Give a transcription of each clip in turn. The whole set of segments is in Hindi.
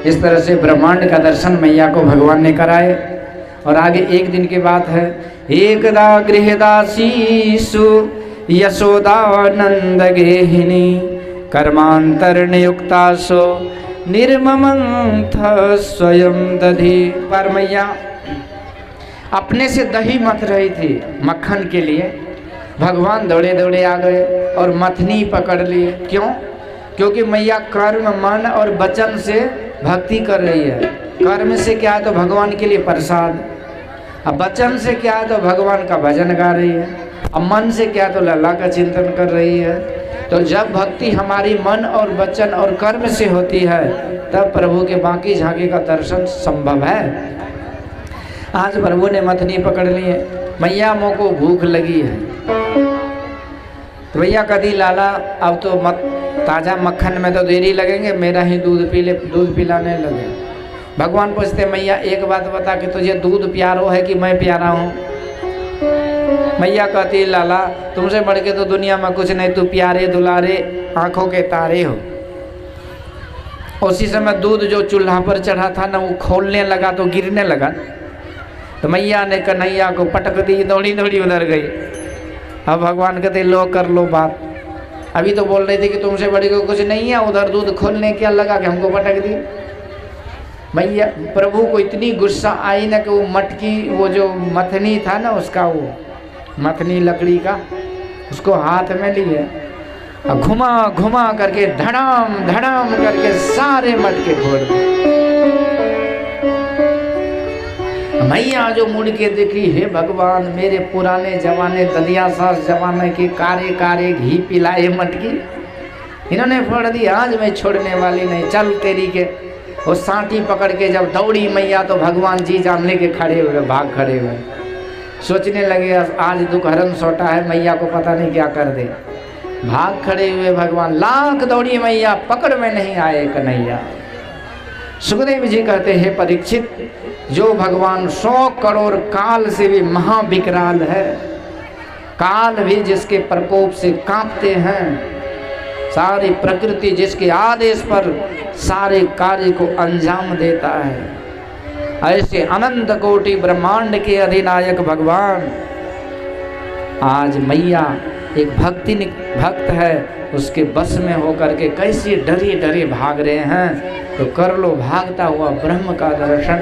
इस तरह से ब्रह्मांड का दर्शन मैया को भगवान ने कराए। और आगे एक दिन की बात है, एकदा गृहदासीसु यशोदानंद गेहिनी कर्मांतर नियुक्तासो निर्ममंथ स्वयं दधी। पर मैया अपने से दही मथ रही थी मक्खन के लिए, भगवान दौड़े दौड़े आ गए और मथनी पकड़ लिए। क्यों? क्योंकि मैया कर्म मन और वचन से भक्ति कर रही है। कर्म से क्या है तो भगवान के लिए प्रसाद, अब वचन से क्या है तो भगवान का भजन गा रही है, अब मन से क्या है तो लल्ला का चिंतन कर रही है। तो जब भक्ति हमारी मन और वचन और कर्म से होती है तब प्रभु के बाकी झांकी का दर्शन संभव है। आज प्रभु ने मथनी पकड़ ली है, मैया मों को भूख लगी है। तो भैया कदी लाला अब तो ताज़ा मक्खन में तो देरी लगेंगे, मेरा ही दूध पिलाने लगे। भगवान पूछते मैया एक बात बता कि तुझे दूध प्यारो है कि मैं प्यारा हूँ? मैया कहती लाला तुमसे बढ़ के तो दुनिया में कुछ नहीं, तू प्यारे दुलारे आंखों के तारे हो। उसी समय दूध जो चूल्हा पर चढ़ा था ना वो खोलने लगा तो गिरने लगा, तो मैया ने कन्हैया को पटक दी, दौड़ी दौड़ी उधर गई। अब भगवान कहते लो कर लो बात, अभी तो बोल रहे थे कि तुमसे बड़ी को कुछ नहीं है, उधर दूध खोलने क्या लगा कि हमको पटक दी। मैया प्रभु को इतनी गुस्सा आई ना कि वो मटकी वो जो मथनी था ना उसका वो मथनी लकड़ी का उसको हाथ में लिए और घुमा घुमा करके धड़ाम धड़ाम करके सारे मटके फोड़ दिए। मैया जो मुड़ के देखी, हे भगवान मेरे पुराने जमाने ददिया सास जमाने के कारे कारे घी पिलाए मटकी इन्होंने फोड़ दी, आज मैं छोड़ने वाली नहीं, चल तेरी के। वो सांटी पकड़ के जब दौड़ी मैया तो भगवान जी जान लेके खड़े हुए, भाग खड़े हुए, सोचने लगे आज दुखहरन सोटा है, मैया को पता नहीं क्या कर दे। भाग खड़े हुए भगवान, लाख दौड़ी मैया, पकड़ में नहीं आए कन्हैया। सुखदेव जी कहते हैं परीक्षित, जो भगवान 100 करोड़ काल से भी महाविकराल है, काल भी जिसके प्रकोप से कांपते हैं, सारी प्रकृति जिसके आदेश पर सारे कार्य को अंजाम देता है, ऐसे अनंत कोटि ब्रह्मांड के अधिनायक भगवान आज मैया एक भक्त है, उसके बस में होकर के कैसे डरे डरे भाग रहे हैं। तो कर लो भागता हुआ ब्रह्म का दर्शन।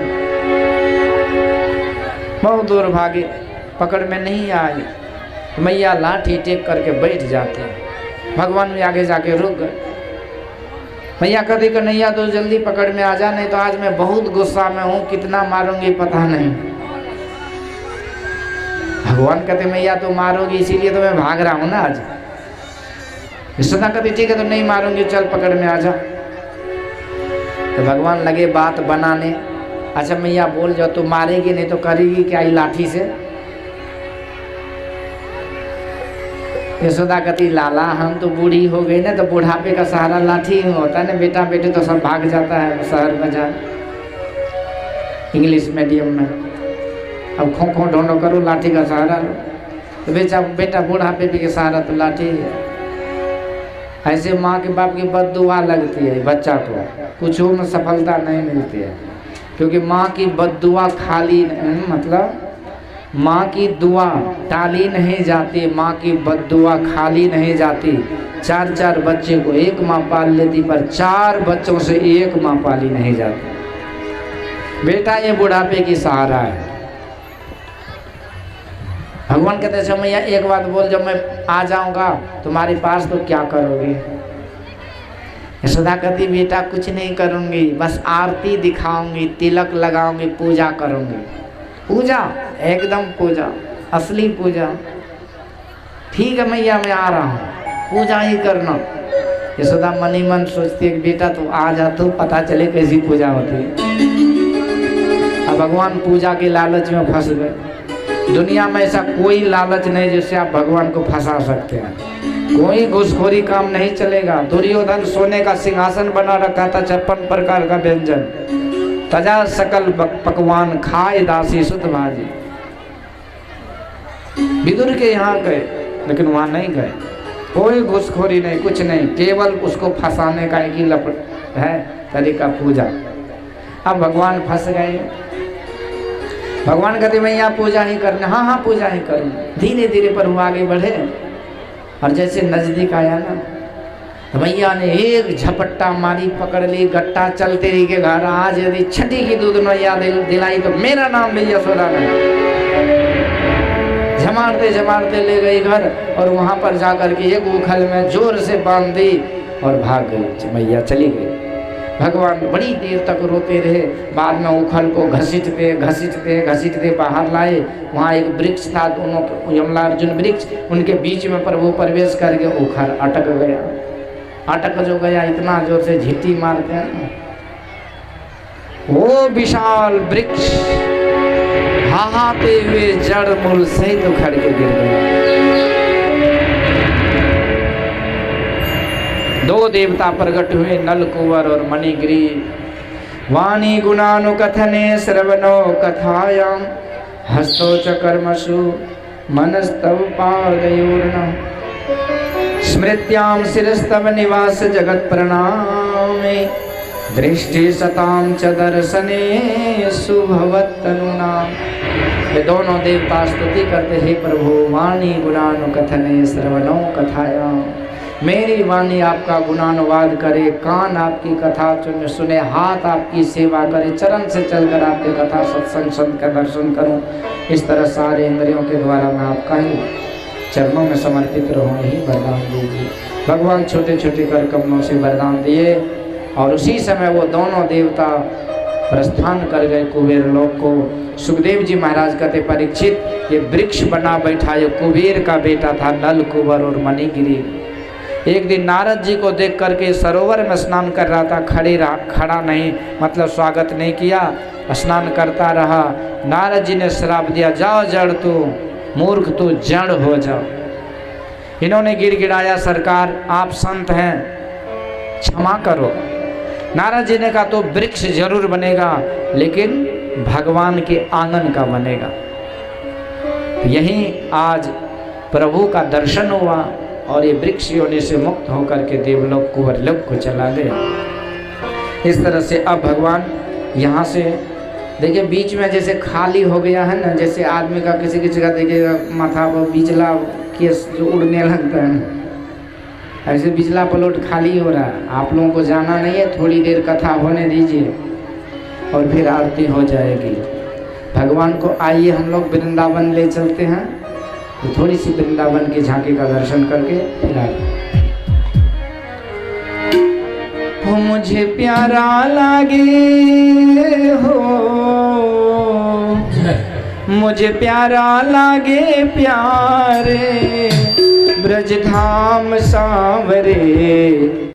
बहुत दूर भागे, पकड़ में नहीं आई, मैया लाठी टेक करके बैठ जाते हैं, भगवान भी आगे जाके रुक गए। मैया कहती कन्हैया तो जल्दी पकड़ में आ जा, नहीं तो आज मैं बहुत गुस्सा में हूँ, कितना मारूंगी पता नहीं। भगवान कहते मैया तो मारोगी इसीलिए तो मैं भाग रहा हूँ ना आज। यशोदा कहती ठीक है तो नहीं मारूंगी, चल पकड़ में आ जा। तो भगवान लगे बात बनाने, अच्छा मैया बोल जाओ तू मारेगी नहीं तो करेगी क्या लाठी से? यशोदा कहती लाला हम तो बूढ़ी हो गई ना, तो बुढ़ापे का सहारा लाठी ही होता है ना, बेटा बेटे तो सब भाग जाता है शहर बाजार इंग्लिश मीडियम में, अब खो खो ढोंढो करो लाठी का सहारा लो, तो बेटा बुढ़ापे के सहारा तो लाठी है। ऐसे माँ के बाप की बद्दुआ लगती है बच्चा को, कुछ में सफलता नहीं मिलती है, क्योंकि माँ की बद्दुआ खाली मतलब माँ की दुआ टाली नहीं जाती, माँ की बद्दुआ खाली नहीं जाती। 4 बच्चे को एक माँ पाल लेती, पर 4 बच्चों से एक माँ पाली नहीं जाती। बेटा ये बुढ़ापे की सहारा है। भगवान कहते हैं मैया एक बात बोल, जब मैं आ जाऊंगा तुम्हारे पास तो क्या करोगे? यशोदा कहती बेटा कुछ नहीं करूंगी, बस आरती दिखाऊंगी, तिलक लगाऊंगी, पूजा करूंगी। पूजा एकदम पूजा, असली पूजा। ठीक है मैया मैं आ रहा हूँ, पूजा ही करना। यशोदा मन ही मन सोचती है बेटा तू आ जा तो पता चले कैसी पूजा होती है। अब भगवान पूजा के लालच में फंस गए। दुनिया में ऐसा कोई लालच नहीं जिससे आप भगवान को फंसा सकते हैं, कोई घुसखोरी काम नहीं चलेगा। दुर्योधन सोने का सिंहासन बना रखा था, 56 प्रकार का व्यंजन, तजा सकल पकवान खाए दासी सुत भाजी। विदुर के यहाँ गए लेकिन वहां नहीं गए, कोई घुसखोरी नहीं, कुछ नहीं, केवल उसको फंसाने का एक ही लपट है तरीका, पूजा। अब भगवान फंस गए। भगवान कहते मैया पूजा ही करना। हाँ हाँ पूजा ही करूँ। धीरे धीरे प्रभु आगे बढ़े और जैसे नजदीक आया ना तो भैया ने एक झपट्टा मारी, पकड़ ली, गट्टा चलते रही के घर। आज यदि छठी की दूध नैया दिलाई तो मेरा नाम भी यशोदा नहीं। झमारते झमारते ले गई घर और वहां पर जाकर के एक उखल में जोर से बांध दी और भाग गई। मैया चली गई। भगवान बड़ी देर तक रोते रहे। बाद में उखल को घसीटते घसीटते घसीटते बाहर लाए। वहाँ एक वृक्ष था, दोनों यमलार्जुन वृक्ष, उनके बीच में प्रभु प्रवेश करके उखल अटक गया। अटक जो गया, इतना जोर से झिट्टी मारते हैं वो विशाल वृक्ष हाहाते हुए जड़ मूल सहित उखड़ के गिर गया। दो देवता प्रकट हुए, नल कुंवर और मणिगिरी। वाणी गुणानुकथने श्रवणो कथायां हस्तो च कर्मसु मनस्तव पादयोर्न स्मृत्यां शिरस्तव निवास जगत प्रणामे दृष्टि सतां च दर्शने सुभवत्तनुना। ये दोनों देवता स्तुति करते हे प्रभु, वाणी गुणानुकथने श्रवणो कथायां, मेरी वाणी आपका गुणानुवाद करे, कान आपकी कथा सुने, हाथ आपकी सेवा करे, चरण से चलकर आपके कथा सत्संग संत का दर्शन करूं। इस तरह सारे इंद्रियों के द्वारा मैं आपका ही चरणों में समर्पित रहूं, ही वरदान दीजिए। भगवान छोटे छोटे कर कमलों से वरदान दिए और उसी समय वो दोनों देवता प्रस्थान कर गए कुबेर लोक को। सुखदेव जी महाराज कहते परीक्षित, ये वृक्ष बना बैठा ये कुबेर का बेटा था, नल कुंवर और मणिगिरी। एक दिन नारद जी को देख करके सरोवर में स्नान कर रहा था, खड़ा नहीं, मतलब स्वागत नहीं किया, स्नान करता रहा। नारद जी ने श्राप दिया, जाओ जड़ तू, मूर्ख तू जड़ हो जाओ। इन्होंने गिड़गिड़ाया, सरकार आप संत हैं, क्षमा करो। नारद जी ने कहा तो वृक्ष जरूर बनेगा, लेकिन भगवान के आंगन का बनेगा। यहीं आज प्रभु का दर्शन हुआ और ये वृक्ष योनि से मुक्त होकर के देवलोक कुंवरलोक को चला गया। इस तरह से अब भगवान यहाँ से देखिए बीच में जैसे खाली हो गया है ना, जैसे आदमी का किसी किसी का देखिए माथा पर बिजला केस जो उड़ने लगता है, ऐसे बिजला पलोट खाली हो रहा है। आप लोगों को जाना नहीं है, थोड़ी देर कथा होने दीजिए और फिर आरती हो जाएगी। भगवान को आइए हम लोग वृंदावन ले चलते हैं, तो थोड़ी सी वृंदावन की झांकी का दर्शन करके फिर आरती। हो मुझे प्यारा लागे हो, मुझे प्यारा लागे प्यारे ब्रज धाम सांवरे।